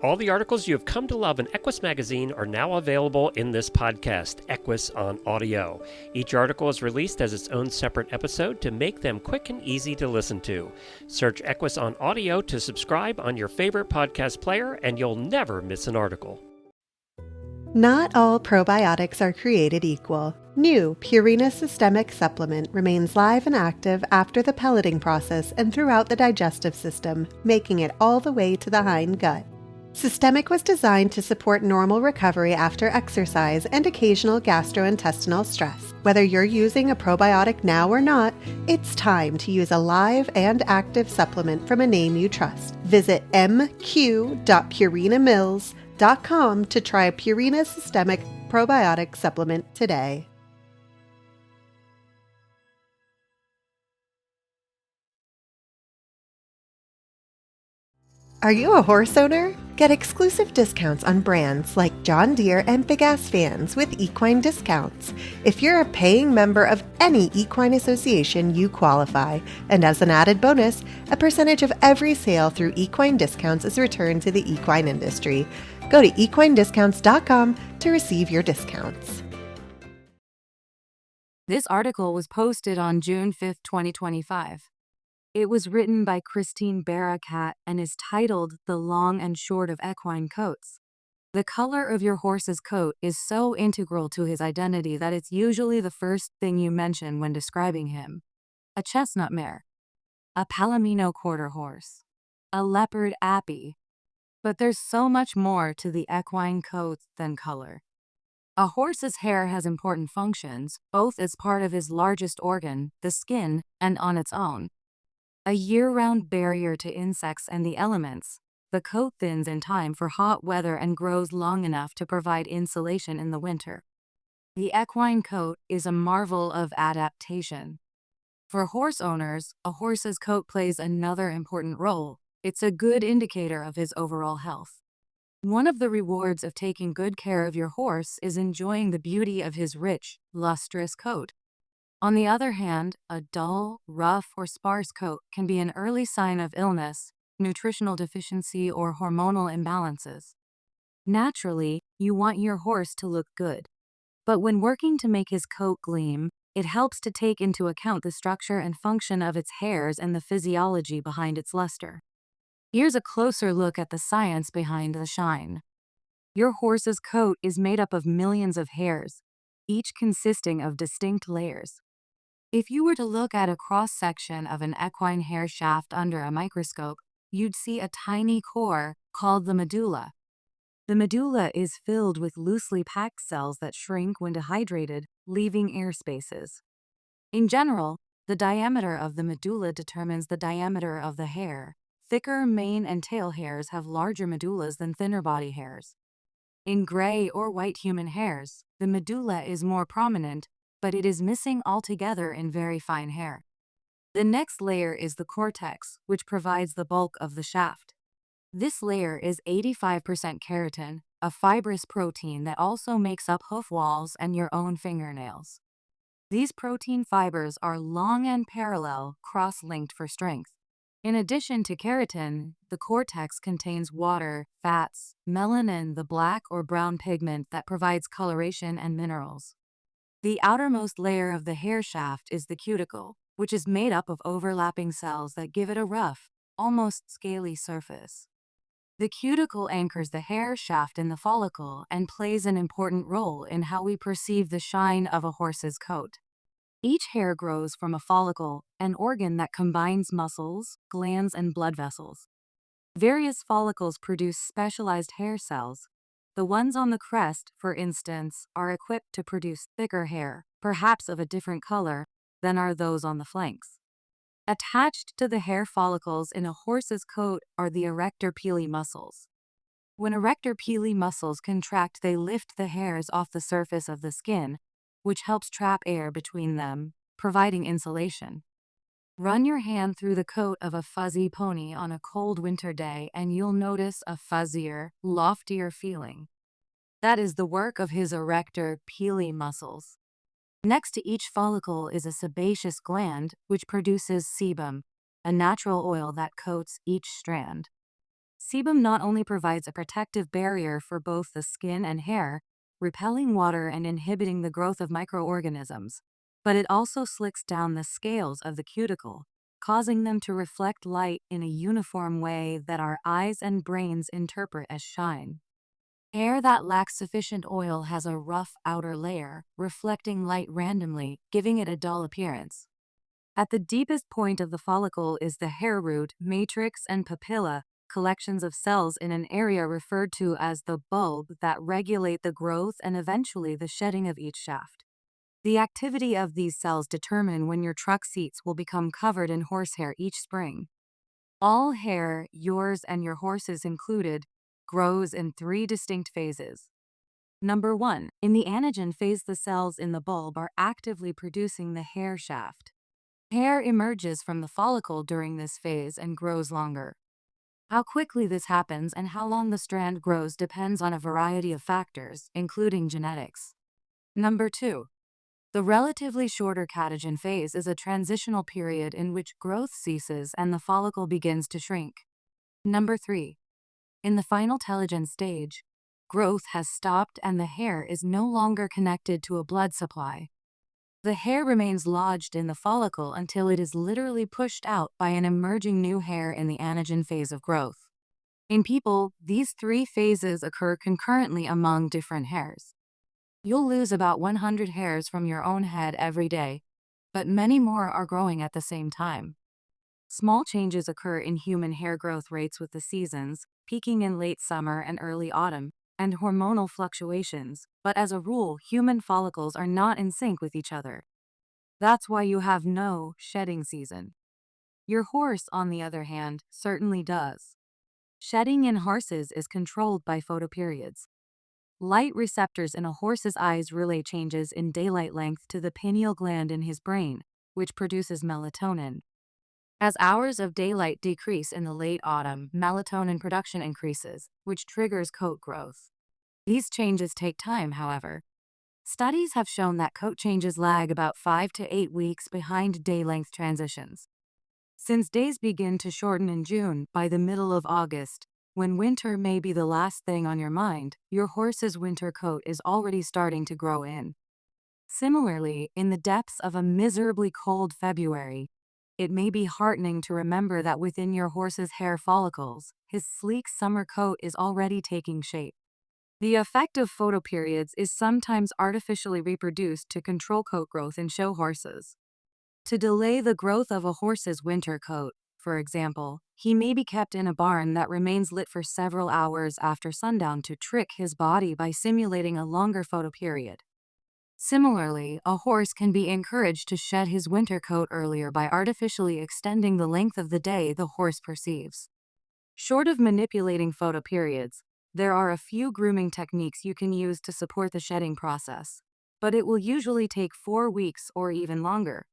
All the articles you have come to love in Equus magazine are now available in this podcast, Equus on Audio. Each article is released as its own separate episode to make them quick and easy to listen to. Search Equus on Audio to subscribe on your favorite podcast player, and you'll never miss an article. Not all probiotics are created equal. New Purina Systemic Supplement remains live and active after the pelleting process and throughout the digestive system, making it all the way to the hind gut. Systemic was designed to support normal recovery after exercise and occasional gastrointestinal stress. Whether you're using a probiotic now or not, it's time to use a live and active supplement from a name you trust. Visit mq.purinamills.com to try Purina Systemic Probiotic Supplement today. Are you a horse owner? Get exclusive discounts on brands like John Deere and Big Ass Fans with equine discounts. If you're a paying member of any equine association, you qualify. And as an added bonus, a percentage of every sale through equine discounts is returned to the equine industry. Go to equinediscounts.com to receive your discounts. This article was posted on June 5, 2025. It was written by Christine Barakat and is titled The Long and Short of Equine Coats. The color of your horse's coat is so integral to his identity that it's usually the first thing you mention when describing him. A chestnut mare, a palomino quarter horse, a leopard appy. But there's so much more to the equine coat than color. A horse's hair has important functions, both as part of his largest organ, the skin, and on its own. A year-round barrier to insects and the elements, the coat thins in time for hot weather and grows long enough to provide insulation in the winter. The equine coat is a marvel of adaptation. For horse owners, a horse's coat plays another important role. It's a good indicator of his overall health. One of the rewards of taking good care of your horse is enjoying the beauty of his rich, lustrous coat. On the other hand, a dull, rough, or sparse coat can be an early sign of illness, nutritional deficiency, or hormonal imbalances. Naturally, you want your horse to look good. But when working to make his coat gleam, it helps to take into account the structure and function of its hairs and the physiology behind its luster. Here's a closer look at the science behind the shine. Your horse's coat is made up of millions of hairs, each consisting of distinct layers. If you were to look at a cross-section of an equine hair shaft under a microscope, you'd see a tiny core called the medulla. The medulla is filled with loosely packed cells that shrink when dehydrated, leaving air spaces. In general, the diameter of the medulla determines the diameter of the hair. Thicker mane and tail hairs have larger medullas than thinner body hairs. In gray or white human hairs, the medulla is more prominent, but it is missing altogether in very fine hair. The next layer is the cortex, which provides the bulk of the shaft. This layer is 85% keratin, a fibrous protein that also makes up hoof walls and your own fingernails. These protein fibers are long and parallel, cross-linked for strength. In addition to keratin, the cortex contains water, fats, melanin, the black or brown pigment that provides coloration and minerals. The outermost layer of the hair shaft is the cuticle, which is made up of overlapping cells that give it a rough, almost scaly surface. The cuticle anchors the hair shaft in the follicle and plays an important role in how we perceive the shine of a horse's coat. Each hair grows from a follicle, an organ that combines muscles, glands, and blood vessels. Various follicles produce specialized hair cells. The ones on the crest, for instance, are equipped to produce thicker hair, perhaps of a different color, than are those on the flanks. Attached to the hair follicles in a horse's coat are the erector pili muscles. When erector pili muscles contract, they lift the hairs off the surface of the skin, which helps trap air between them, providing insulation. Run your hand through the coat of a fuzzy pony on a cold winter day and you'll notice a fuzzier, loftier feeling. That is the work of his erector pili muscles. Next to each follicle is a sebaceous gland which produces sebum, a natural oil that coats each strand. Sebum not only provides a protective barrier for both the skin and hair, repelling water and inhibiting the growth of microorganisms, but it also slicks down the scales of the cuticle, causing them to reflect light in a uniform way that our eyes and brains interpret as shine. Hair that lacks sufficient oil has a rough outer layer, reflecting light randomly, giving it a dull appearance. At the deepest point of the follicle is the hair root, matrix, and papilla, collections of cells in an area referred to as the bulb that regulate the growth and eventually the shedding of each shaft. The activity of these cells determine when your truck seats will become covered in horsehair each spring. All hair, yours and your horse's included, grows in 3 distinct phases. Number 1, in the anagen phase, the cells in the bulb are actively producing the hair shaft. Hair emerges from the follicle during this phase and grows longer. How quickly this happens and how long the strand grows depends on a variety of factors, including genetics. Number 2, the relatively shorter catagen phase is a transitional period in which growth ceases and the follicle begins to shrink. Number 3, in the final telogen stage, growth has stopped and the hair is no longer connected to a blood supply. The hair remains lodged in the follicle until it is literally pushed out by an emerging new hair in the anagen phase of growth. In people, these 3 phases occur concurrently among different hairs. You'll lose about 100 hairs from your own head every day, but many more are growing at the same time. Small changes occur in human hair growth rates with the seasons, peaking in late summer and early autumn, and hormonal fluctuations, but as a rule, human follicles are not in sync with each other. That's why you have no shedding season. Your horse, on the other hand, certainly does. Shedding in horses is controlled by photoperiods. Light receptors in a horse's eyes relay changes in daylight length to the pineal gland in his brain, which produces melatonin. As hours of daylight decrease in the late autumn, melatonin production increases, which triggers coat growth. These changes take time, however. Studies have shown that coat changes lag about 5 to 8 weeks behind day length transitions. Since days begin to shorten in June, by the middle of August, when winter may be the last thing on your mind, your horse's winter coat is already starting to grow in. Similarly, in the depths of a miserably cold February, it may be heartening to remember that within your horse's hair follicles, his sleek summer coat is already taking shape. The effect of photoperiods is sometimes artificially reproduced to control coat growth in show horses. To delay the growth of a horse's winter coat, for example, he may be kept in a barn that remains lit for several hours after sundown to trick his body by simulating a longer photoperiod. Similarly, a horse can be encouraged to shed his winter coat earlier by artificially extending the length of the day the horse perceives. Short of manipulating photoperiods, there are a few grooming techniques you can use to support the shedding process, but it will usually take 4 weeks or even longer.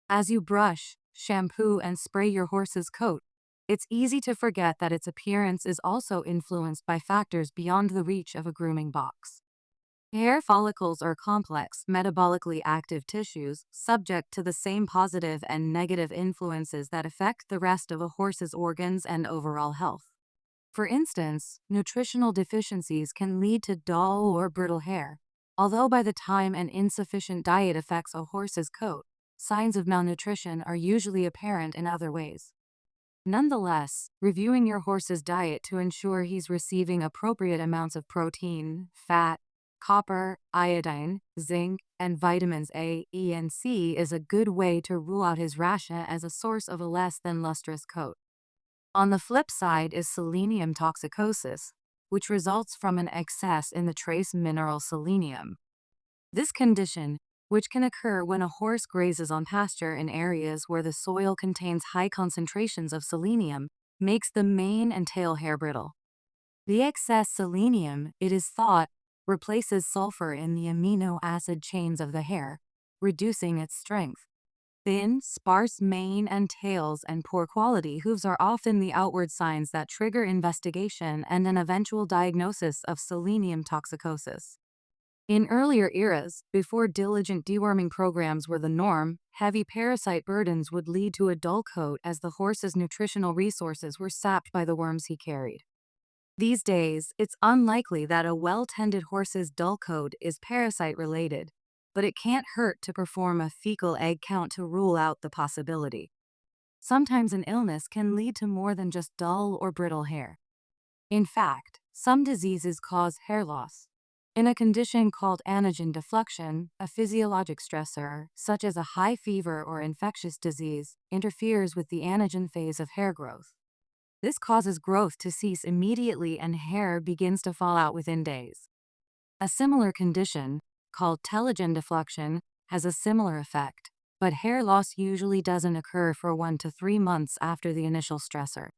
As you brush, shampoo, and spray your horse's coat, it's easy to forget that its appearance is also influenced by factors beyond the reach of a grooming box. Hair follicles are complex, metabolically active tissues subject to the same positive and negative influences that affect the rest of a horse's organs and overall health. For instance, nutritional deficiencies can lead to dull or brittle hair, although by the time an insufficient diet affects a horse's coat, signs of malnutrition are usually apparent in other ways. Nonetheless, reviewing your horse's diet to ensure he's receiving appropriate amounts of protein, fat, copper, iodine, zinc, and vitamins A, E, and C is a good way to rule out his rasha as a source of a less than lustrous coat. On the flip side is selenium toxicosis, which results from an excess in the trace mineral selenium. This condition, which can occur when a horse grazes on pasture in areas where the soil contains high concentrations of selenium, makes the mane and tail hair brittle. The excess selenium, it is thought, replaces sulfur in the amino acid chains of the hair, reducing its strength. Thin, sparse mane and tails and poor quality hooves are often the outward signs that trigger investigation and an eventual diagnosis of selenium toxicosis. In earlier eras, before diligent deworming programs were the norm, heavy parasite burdens would lead to a dull coat as the horse's nutritional resources were sapped by the worms he carried. These days, it's unlikely that a well-tended horse's dull coat is parasite-related, but it can't hurt to perform a fecal egg count to rule out the possibility. Sometimes an illness can lead to more than just dull or brittle hair. In fact, some diseases cause hair loss. In a condition called anagen deflection, a physiologic stressor, such as a high fever or infectious disease, interferes with the anagen phase of hair growth. This causes growth to cease immediately and hair begins to fall out within days. A similar condition, called telogen deflection, has a similar effect, but hair loss usually doesn't occur for 1 to 3 months after the initial stressor.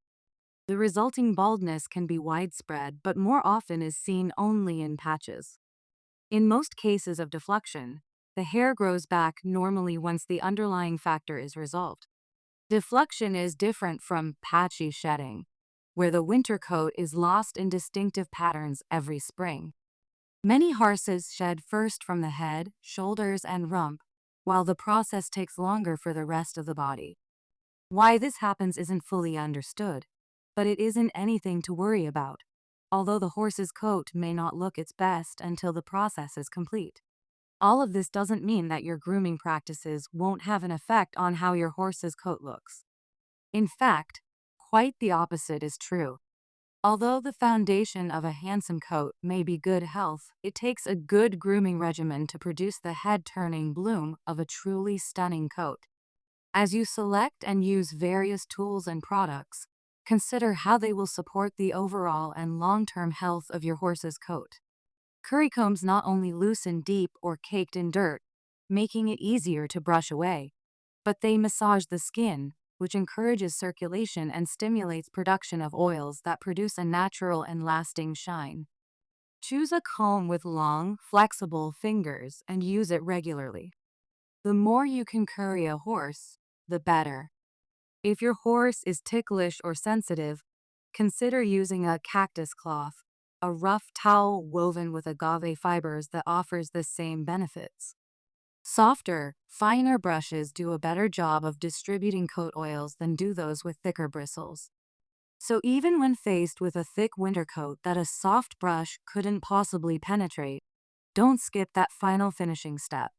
The resulting baldness can be widespread, but more often is seen only in patches. In most cases of deflection, the hair grows back normally once the underlying factor is resolved. Deflection is different from patchy shedding, where the winter coat is lost in distinctive patterns every spring. Many horses shed first from the head, shoulders, and rump, while the process takes longer for the rest of the body. Why this happens isn't fully understood, but it isn't anything to worry about, although the horse's coat may not look its best until the process is complete. All of this doesn't mean that your grooming practices won't have an effect on how your horse's coat looks. In fact, quite the opposite is true. Although the foundation of a handsome coat may be good health, it takes a good grooming regimen to produce the head-turning bloom of a truly stunning coat. As you select and use various tools and products, consider how they will support the overall and long-term health of your horse's coat. Currycombs not only loosen deep or caked in dirt, making it easier to brush away, but they massage the skin, which encourages circulation and stimulates production of oils that produce a natural and lasting shine. Choose a comb with long, flexible fingers and use it regularly. The more you can curry a horse, the better. If your horse is ticklish or sensitive, consider using a cactus cloth, a rough towel woven with agave fibers that offers the same benefits. Softer, finer brushes do a better job of distributing coat oils than do those with thicker bristles. So even when faced with a thick winter coat that a soft brush couldn't possibly penetrate, don't skip that final finishing step.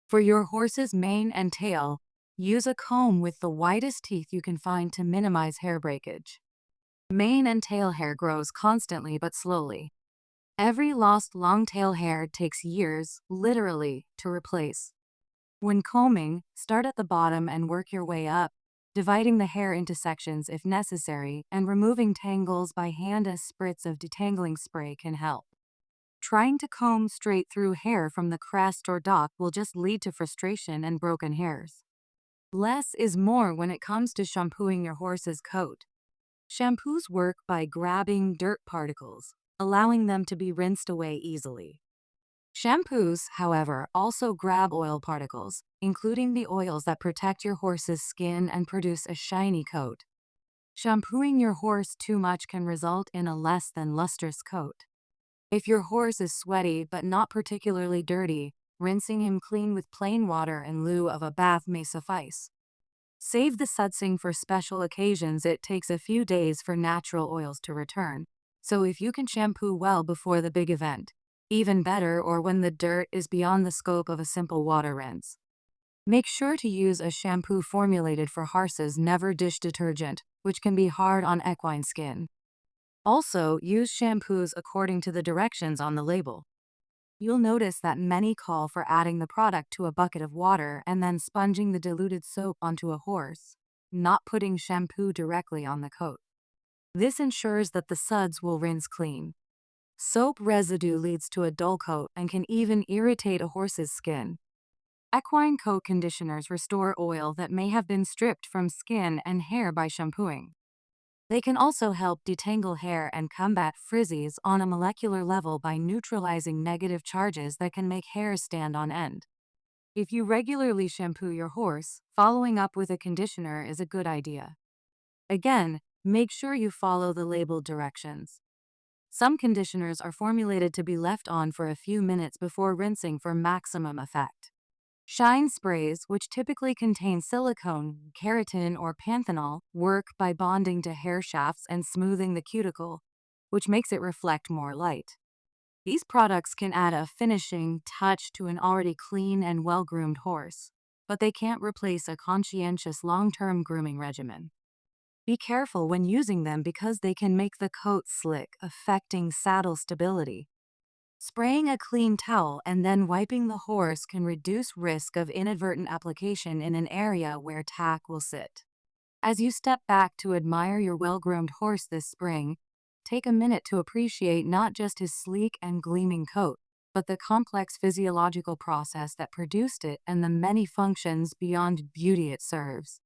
For your horse's mane and tail, use a comb with the widest teeth you can find to minimize hair breakage. Mane and tail hair grows constantly but slowly. Every lost long tail hair takes years, literally, to replace. When combing, start at the bottom and work your way up, dividing the hair into sections if necessary, and removing tangles by hand as spritz of detangling spray can help. Trying to comb straight through hair from the crest or dock will just lead to frustration and broken hairs. Less is more when it comes to shampooing your horse's coat. Shampoos work by grabbing dirt particles, allowing them to be rinsed away easily. Shampoos, however, also grab oil particles, including the oils that protect your horse's skin and produce a shiny coat. Shampooing your horse too much can result in a less than lustrous coat. If your horse is sweaty but not particularly dirty, rinsing him clean with plain water in lieu of a bath may suffice. Save the sudsing for special occasions. It takes a few days for natural oils to return, so if you can shampoo well before the big event, even better, or when the dirt is beyond the scope of a simple water rinse. Make sure to use a shampoo formulated for horses, never dish detergent, which can be hard on equine skin. Also, use shampoos according to the directions on the label. You'll notice that many call for adding the product to a bucket of water and then sponging the diluted soap onto a horse, not putting shampoo directly on the coat. This ensures that the suds will rinse clean. Soap residue leads to a dull coat and can even irritate a horse's skin. Equine coat conditioners restore oil that may have been stripped from skin and hair by shampooing. They can also help detangle hair and combat frizzies on a molecular level by neutralizing negative charges that can make hairs stand on end. If you regularly shampoo your horse, following up with a conditioner is a good idea. Again, make sure you follow the labeled directions. Some conditioners are formulated to be left on for a few minutes before rinsing for maximum effect. Shine sprays, which typically contain silicone, keratin, or panthenol, work by bonding to hair shafts and smoothing the cuticle, which makes it reflect more light. These products can add a finishing touch to an already clean and well-groomed horse, but they can't replace a conscientious long-term grooming regimen. Be careful when using them because they can make the coat slick, affecting saddle stability. Spraying a clean towel and then wiping the horse can reduce risk of inadvertent application in an area where tack will sit. As you step back to admire your well-groomed horse this spring, take a minute to appreciate not just his sleek and gleaming coat, but the complex physiological process that produced it and the many functions beyond beauty it serves.